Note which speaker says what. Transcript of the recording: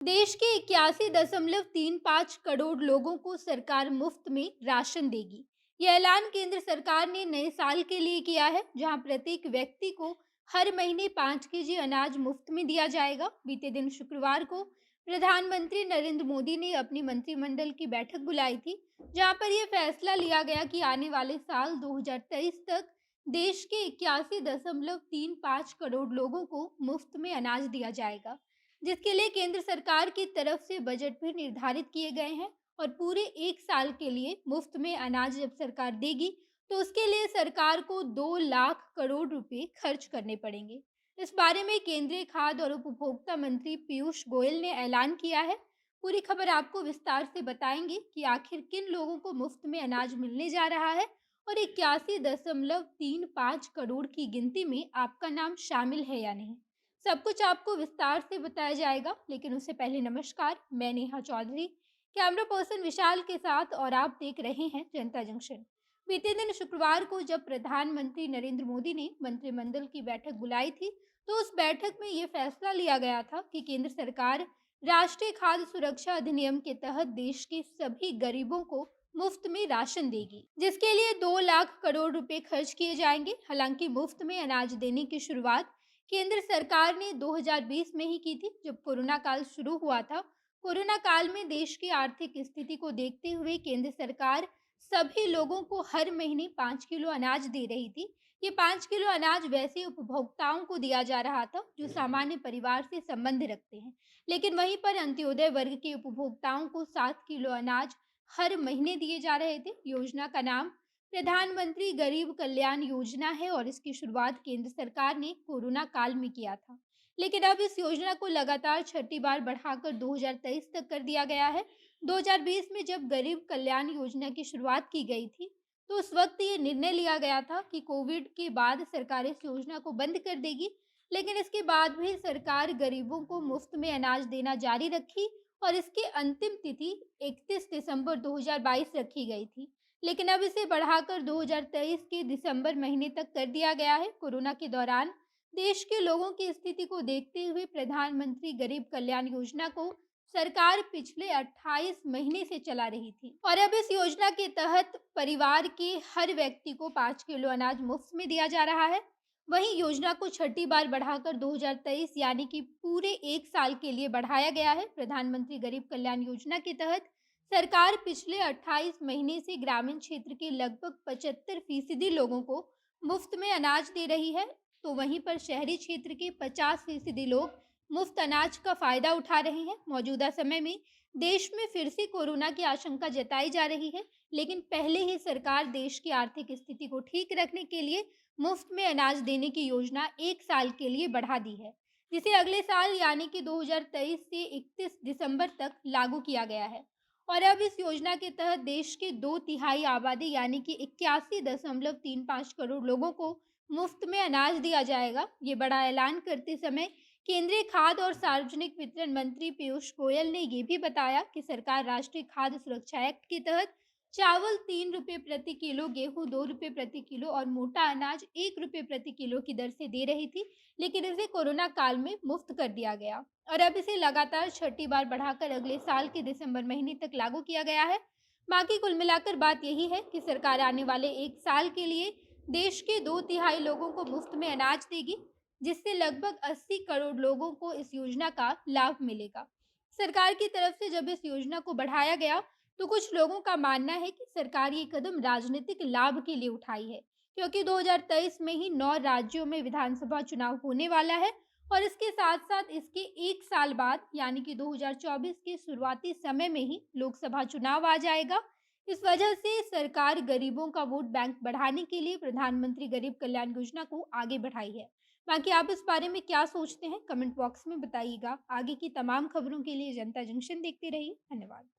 Speaker 1: देश के 81.35 करोड़ लोगों को सरकार मुफ्त में राशन देगी। यह ऐलान केंद्र सरकार ने नए साल के लिए किया है, जहां प्रत्येक व्यक्ति को हर महीने 5 केजी अनाज मुफ्त में दिया जाएगा। बीते दिन शुक्रवार को प्रधानमंत्री नरेंद्र मोदी ने अपनी मंत्रिमंडल की बैठक बुलाई थी, जहां पर यह फैसला लिया गया कि आने वाले साल 2023 तक देश के 81.35 करोड़ लोगों को मुफ्त में अनाज दिया जाएगा, जिसके लिए केंद्र सरकार की तरफ से बजट भी निर्धारित किए गए हैं। और पूरे एक साल के लिए मुफ्त में अनाज जब सरकार देगी, तो उसके लिए सरकार को 2 लाख करोड़ रुपए खर्च करने पड़ेंगे। इस बारे में केंद्रीय खाद्य और उपभोक्ता मंत्री पीयूष गोयल ने ऐलान किया है। पूरी खबर आपको विस्तार से बताएंगे कि आखिर किन लोगों को मुफ्त में अनाज मिलने जा रहा है और 81.35 करोड़ की गिनती में आपका नाम शामिल है या नहीं। सब कुछ आपको विस्तार से बताया जाएगा, लेकिन उससे पहले नमस्कार, मैं नेहा चौधरी, कैमरा पर्सन विशाल के साथ, और आप देख रहे हैं जनता जंक्शन। बीते दिन शुक्रवार को जब प्रधानमंत्री नरेंद्र मोदी ने मंत्रिमंडल की बैठक बुलाई थी, तो उस बैठक में ये फैसला लिया गया था कि केंद्र सरकार राष्ट्रीय खाद्य सुरक्षा अधिनियम के तहत देश के सभी गरीबों को मुफ्त में राशन देगी, जिसके लिए 2 लाख करोड़ रुपए खर्च किए जाएंगे। हालांकि मुफ्त में अनाज देने की शुरुआत केंद्र सरकार ने 2020 में ही की थी, जब कोरोना काल शुरू हुआ था। कोरोना काल में देश की आर्थिक स्थिति को देखते हुए केंद्र सरकार सभी लोगों को हर महीने 5 किलो अनाज दे रही थी। ये 5 किलो अनाज वैसे उपभोक्ताओं को दिया जा रहा था जो सामान्य परिवार से संबंध रखते हैं, लेकिन वहीं पर अंत्योदय वर्ग के उपभोक्ताओं को 7 किलो अनाज हर महीने दिए जा रहे थे। योजना का नाम प्रधानमंत्री गरीब कल्याण योजना है और इसकी शुरुआत केंद्र सरकार ने कोरोना काल में किया था। लेकिन अब इस योजना को लगातार छठी बार बढ़ाकर 2023 तक कर दिया गया है। 2020 में जब गरीब कल्याण योजना की शुरुआत की गई थी, तो उस वक्त ये निर्णय लिया गया था कि कोविड के बाद सरकार इस योजना को बंद कर देगी, लेकिन इसके बाद भी सरकार गरीबों को मुफ्त में अनाज देना जारी रखी और इसकी अंतिम तिथि 31 दिसंबर 2022 रखी गई थी। लेकिन अब इसे बढ़ाकर 2023 के दिसंबर महीने तक कर दिया गया है। कोरोना के दौरान देश के लोगों की स्थिति को देखते हुए प्रधानमंत्री गरीब कल्याण योजना को सरकार पिछले 28 महीने से चला रही थी, और अब इस योजना के तहत परिवार के हर व्यक्ति को 5 किलो अनाज मुफ्त में दिया जा रहा है। वहीं योजना को छठी बार बढ़ाकर 2023 यानी कि पूरे एक साल के लिए बढ़ाया गया है। प्रधानमंत्री गरीब कल्याण योजना के तहत सरकार पिछले 28 महीने से ग्रामीण क्षेत्र के लगभग 75% लोगों को मुफ्त में अनाज दे रही है, तो वहीं पर शहरी क्षेत्र के 50% लोग मुफ्त अनाज का फायदा उठा रहे हैं। मौजूदा समय में देश में फिर से कोरोना की आशंका जताई जा रही है, लेकिन पहले ही सरकार देश की आर्थिक स्थिति को ठीक रखने के लिए मुफ्त में अनाज देने की योजना एक साल के लिए बढ़ा दी है, जिसे अगले साल यानी कि 2023 से 31 दिसंबर तक लागू किया गया है। और अब इस योजना के तहत देश के 2 तिहाई आबादी यानी कि 81.35 करोड़ लोगों को मुफ्त में अनाज दिया जाएगा। ये बड़ा ऐलान करते समय केंद्रीय खाद्य और सार्वजनिक वितरण मंत्री पीयूष गोयल ने ये भी बताया कि सरकार राष्ट्रीय खाद्य सुरक्षा एक्ट के तहत चावल 3 रुपये प्रति किलो, गेहूं 2 रुपये प्रति किलो और मोटा अनाज 1 रुपये प्रति किलो की दर से दे रही थी, लेकिन इसे कोरोना काल में मुफ्त कर दिया गया और अब इसे लगातार छठी बार बढ़ाकर अगले साल के दिसंबर महीने तक लागू किया गया है। बाकी कुल मिलाकर बात यही है कि सरकार आने वाले एक साल के लिए देश के 2 तिहाई लोगों को मुफ्त में अनाज देगी, जिससे लगभग 80 करोड़ लोगों को इस योजना का लाभ मिलेगा। सरकार की तरफ से जब इस योजना को बढ़ाया गया, तो कुछ लोगों का मानना है कि सरकार ये कदम राजनीतिक लाभ के लिए उठाई है, क्योंकि 2023 में ही 9 राज्यों में विधानसभा चुनाव होने वाला है और इसके साथ साथ इसके एक साल बाद यानी कि 2024 के शुरुआती समय में ही लोकसभा चुनाव आ जाएगा। इस वजह से सरकार गरीबों का वोट बैंक बढ़ाने के लिए प्रधानमंत्री गरीब कल्याण योजना को आगे बढ़ाई है। बाकी आप इस बारे में क्या सोचते हैं, कमेंट बॉक्स में बताइएगा। आगे की तमाम खबरों के लिए जनता जंक्शन देखते रहिए। धन्यवाद।